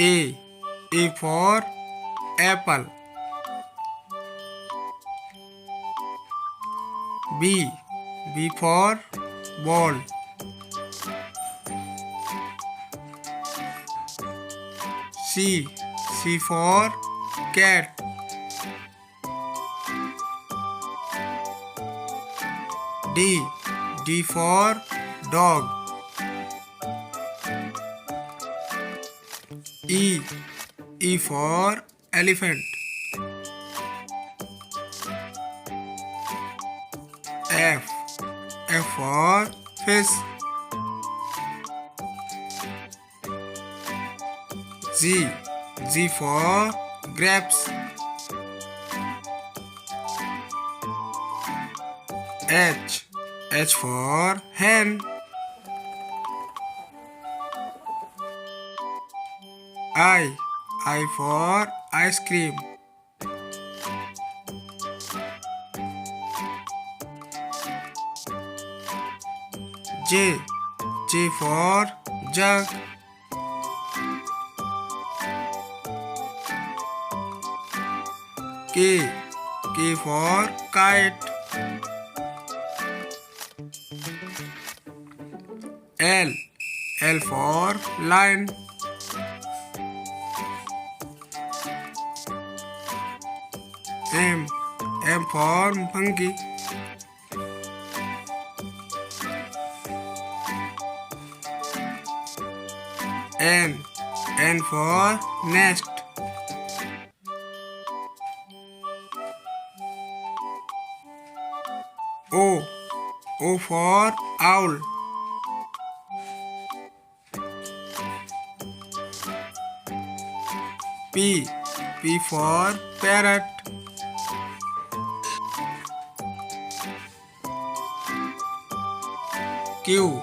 A for apple. B for ball. C for cat. D for dog. E for elephant. F for fish. G for grapes. H for hen. I for ice cream. J for jug. K for kite. L for lion. M for monkey. N for nest. O for owl. P for parrot. Q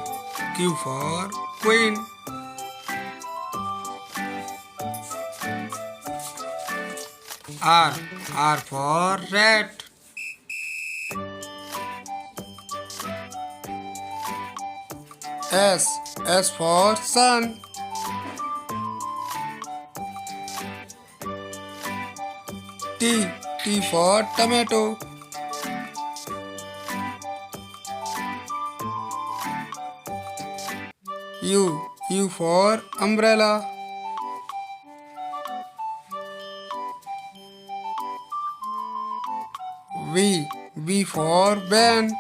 for queen. R for rat. S for sun. T for tomato. U for umbrella. V for van.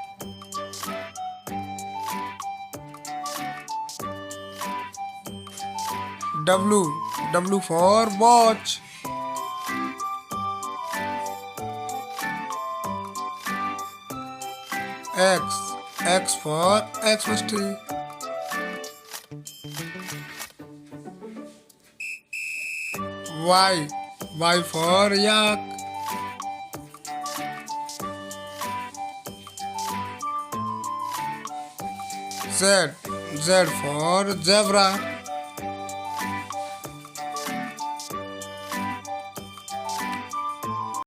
W for watch. X for Xmas tree. Y for yak. Z for zebra.